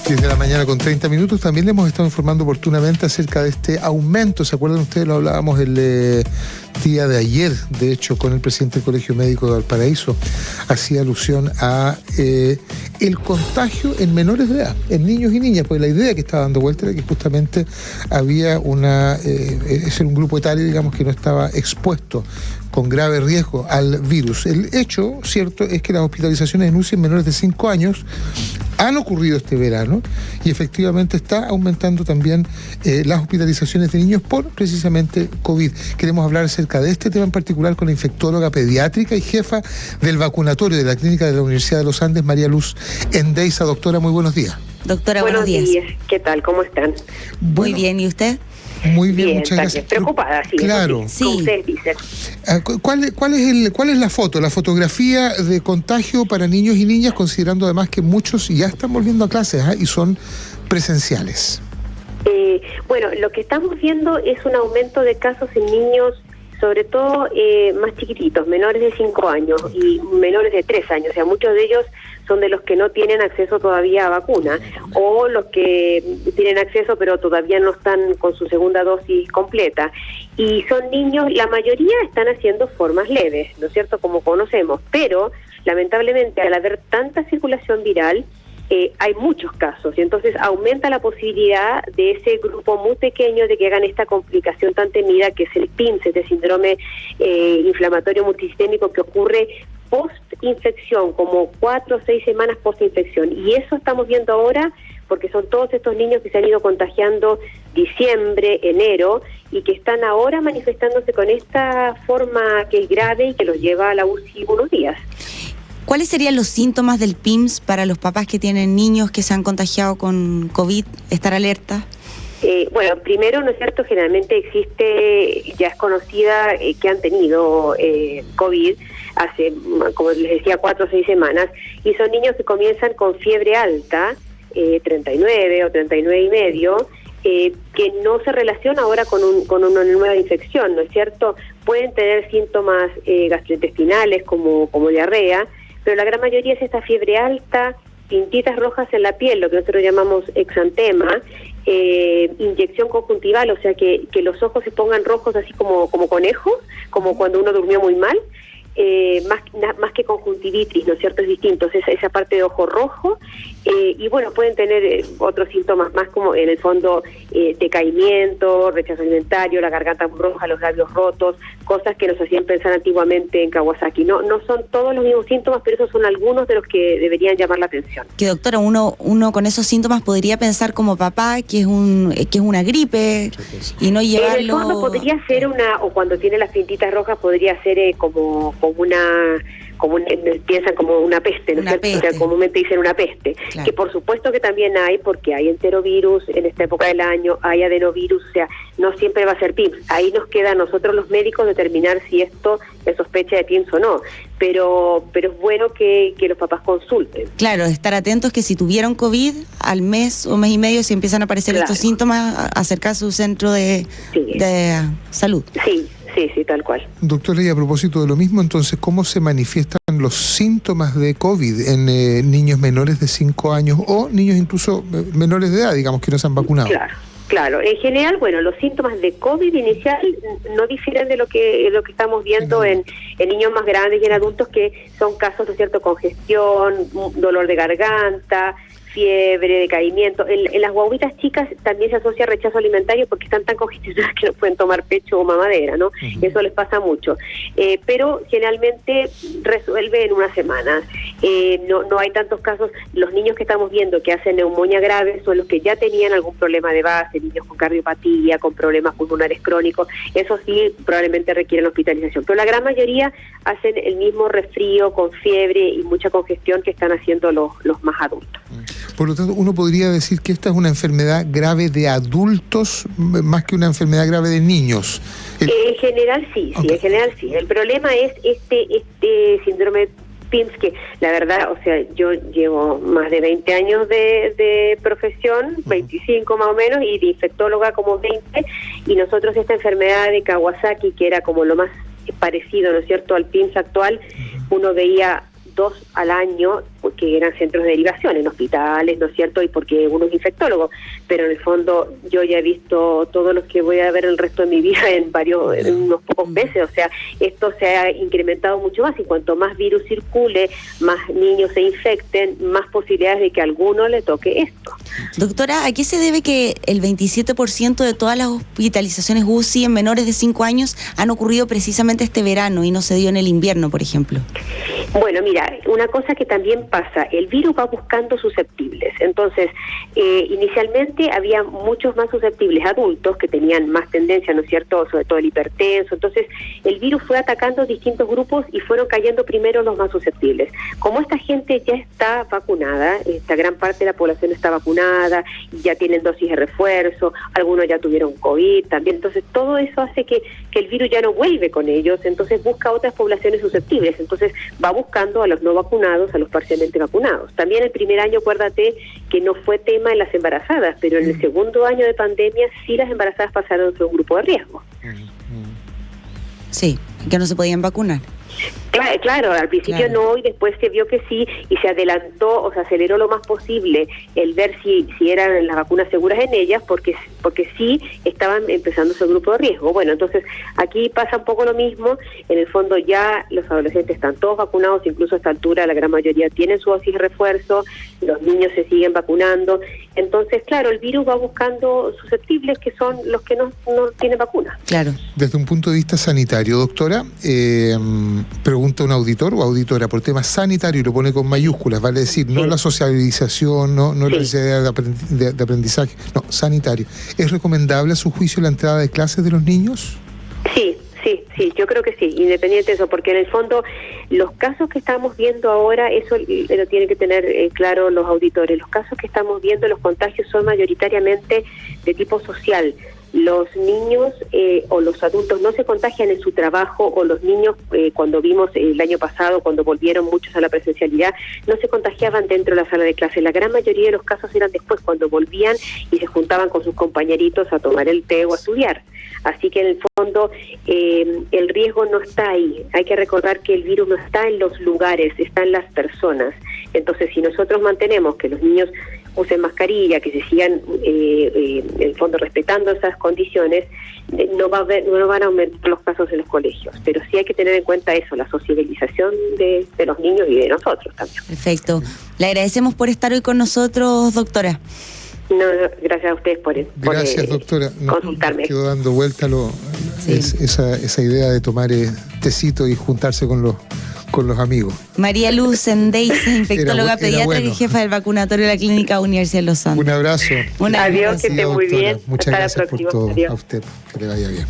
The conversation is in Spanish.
10 de la mañana con 30 minutos. También le hemos estado informando oportunamente acerca de este aumento. ¿Se acuerdan ustedes? Lo hablábamos el día de ayer, de hecho, con el presidente del Colegio Médico de Valparaíso. Hacía alusión a el contagio en menores de edad, en niños y niñas, pues la idea que estaba dando vuelta era que justamente había es un grupo etario, digamos, que no estaba expuesto con grave riesgo al virus. El hecho, cierto, es que las hospitalizaciones en UCI en menores de 5 años han ocurrido este verano y efectivamente está aumentando también las hospitalizaciones de niños por precisamente COVID. Queremos hablar acerca de este tema en particular con la infectóloga pediátrica y jefa del vacunatorio de la Clínica de la Universidad de los Andes, María Luz Endeiza. Doctora, muy buenos días. Doctora, buenos días. ¿Qué tal? ¿Cómo están? Muy bien, ¿y usted? Muy bien, muchas gracias. Preocupada, sí. Claro. Sí. Como ustedes dicen. ¿Cuál es la foto? La fotografía de contagio para niños y niñas, considerando además que muchos ya están volviendo a clases y son presenciales. Bueno, lo que estamos viendo es un aumento de casos en niños, sobre todo más chiquititos, menores de 5 años y menores de 3 años. O sea, muchos de ellos son de los que no tienen acceso todavía a vacuna, o los que tienen acceso pero todavía no están con su segunda dosis completa. Y son niños, la mayoría están haciendo formas leves, ¿no es cierto?, como conocemos, pero lamentablemente al haber tanta circulación viral, hay muchos casos, y entonces aumenta la posibilidad de ese grupo muy pequeño de que hagan esta complicación tan temida que es el PIMS, este síndrome inflamatorio multisistémico que ocurre post-infección, como 4 o 6 semanas post-infección. Y eso estamos viendo ahora porque son todos estos niños que se han ido contagiando diciembre, enero, y que están ahora manifestándose con esta forma que es grave y que los lleva a la UCI unos días. ¿Cuáles serían los síntomas del PIMS para los papás que tienen niños que se han contagiado con COVID? ¿Estar alerta? Bueno, primero, ¿no es cierto?, generalmente existe, ya es conocida que han tenido COVID hace, como les decía, 4 o 6 semanas, y son niños que comienzan con fiebre alta, 39 o 39 y medio, que no se relaciona ahora con una nueva infección, ¿no es cierto? Pueden tener síntomas gastrointestinales como diarrea, pero la gran mayoría es esta fiebre alta, pintitas rojas en la piel, lo que nosotros llamamos exantema, inyección conjuntival, o sea que los ojos se pongan rojos así como conejos, como cuando uno durmió muy mal, más que conjuntivitis, ¿no es cierto? Es distinto, es esa parte de ojo rojo, y bueno, pueden tener otros síntomas más como en el fondo decaimiento, rechazo alimentario, la garganta roja, los labios rotos, cosas que nos hacían pensar antiguamente en Kawasaki. No son todos los mismos síntomas, pero esos son algunos de los que deberían llamar la atención. Que doctora, uno con esos síntomas podría pensar como papá que es una gripe y no llevarlo... En el fondo podría ser o cuando tiene las pintitas rojas podría ser piensan como una peste, ¿no es cierto? O sea, comúnmente dicen una peste, claro. Que por supuesto que también hay, porque hay enterovirus en esta época del año, hay adenovirus, o sea, no siempre va a ser PIMS. Ahí nos queda a nosotros los médicos determinar si esto es sospecha de PIMS o no, pero es bueno que los papás consulten. Claro, estar atentos que si tuvieron COVID, al mes o mes y medio, si empiezan a aparecer estos síntomas, acercar a su centro de salud. Sí, tal cual. Doctora, y a propósito de lo mismo, entonces, ¿cómo se manifiestan los síntomas de COVID en niños menores de 5 años o niños incluso menores de edad, digamos, que no se han vacunado? Claro. En general, bueno, los síntomas de COVID inicial no difieren de lo que estamos viendo en niños más grandes y en adultos, que son casos, ¿no es cierto?, congestión, dolor de garganta, fiebre, decaimiento. En las guaguitas chicas también se asocia rechazo alimentario porque están tan congestionadas que no pueden tomar pecho o mamadera, ¿no? Uh-huh. Eso les pasa mucho. Pero generalmente resuelve en una semana. No hay tantos casos. Los niños que estamos viendo que hacen neumonía grave son los que ya tenían algún problema de base, niños con cardiopatía, con problemas pulmonares crónicos. Eso sí, probablemente requieren hospitalización. Pero la gran mayoría hacen el mismo resfrío con fiebre y mucha congestión que están haciendo los más adultos. Por lo tanto, uno podría decir que esta es una enfermedad grave de adultos más que una enfermedad grave de niños. En general sí, en general sí. El problema es este síndrome PIMS, que la verdad, o sea, yo llevo más de 20 años de profesión, 25 más o menos, y de infectóloga como 20, y nosotros esta enfermedad de Kawasaki, que era como lo más parecido, ¿no es cierto?, al PIMS actual, uno veía 2 al año, porque eran centros de derivación en hospitales, ¿no es cierto? Y porque uno es infectólogo, pero en el fondo yo ya he visto todos los que voy a ver el resto de mi vida en unos pocos meses, o sea, esto se ha incrementado mucho más, y cuanto más virus circule, más niños se infecten, más posibilidades de que a alguno le toque esto. Doctora, ¿a qué se debe que el 27% de todas las hospitalizaciones UCI en menores de 5 años han ocurrido precisamente este verano y no se dio en el invierno, por ejemplo? Bueno, mira, una cosa que también pasa, el virus va buscando susceptibles. Entonces, inicialmente había muchos más susceptibles adultos que tenían más tendencia, ¿no es cierto?, sobre todo el hipertenso. Entonces, el virus fue atacando distintos grupos y fueron cayendo primero los más susceptibles. Como esta gente ya está vacunada, esta gran parte de la población está vacunada, ya tienen dosis de refuerzo, algunos ya tuvieron COVID también. Entonces, todo eso hace que el virus ya no vuelve con ellos, entonces busca otras poblaciones susceptibles. Entonces, va buscando a los no vacunados, a los parcialmente vacunados. También el primer año, acuérdate que no fue tema en las embarazadas, pero en el segundo año de pandemia sí las embarazadas pasaron a ser un grupo de riesgo. Sí, que no se podían vacunar. Claro, al principio no, y después se vio que sí, y se adelantó, o se aceleró lo más posible el ver si eran las vacunas seguras en ellas, porque sí estaban empezando ese grupo de riesgo. Bueno, entonces aquí pasa un poco lo mismo. En el fondo ya los adolescentes están todos vacunados, incluso a esta altura la gran mayoría tienen su dosis de refuerzo, los niños se siguen vacunando. Entonces, claro, el virus va buscando susceptibles, que son los que no tienen vacuna. Claro. Desde un punto de vista sanitario, doctora, pregunta un auditor o auditora por temas sanitarios, y lo pone con mayúsculas, vale decir, no la socialización, no la necesidad de aprendizaje, no, sanitario. ¿Es recomendable a su juicio la entrada de clases de los niños? Sí, yo creo que sí, independiente de eso, porque en el fondo los casos que estamos viendo ahora, eso lo tienen que tener claro los auditores, los casos que estamos viendo, los contagios son mayoritariamente de tipo social. Los niños o los adultos no se contagian en su trabajo, o los niños, cuando vimos el año pasado, cuando volvieron muchos a la presencialidad, no se contagiaban dentro de la sala de clase. La gran mayoría de los casos eran después, cuando volvían y se juntaban con sus compañeritos a tomar el té o a estudiar. Así que en el fondo el riesgo no está ahí. Hay que recordar que el virus no está en los lugares, está en las personas. Entonces, si nosotros mantenemos que los niños usen mascarilla, que se sigan en el fondo respetando esas condiciones, no van a aumentar los casos en los colegios. Pero sí hay que tener en cuenta eso, la sociabilización de los niños y de nosotros también. Perfecto. Le agradecemos por estar hoy con nosotros, doctora. No, gracias a ustedes por Gracias, doctora. Consultarme. Nos quedó dando vuelta esa idea de tomar tecito y juntarse con los amigos. María Luz Endeiza, infectóloga pediatra y jefa del vacunatorio de la Clínica Universidad de Los Santos. Un abrazo. Adiós, que esté muy bien. Muchas gracias por todo. A usted, que le vaya bien.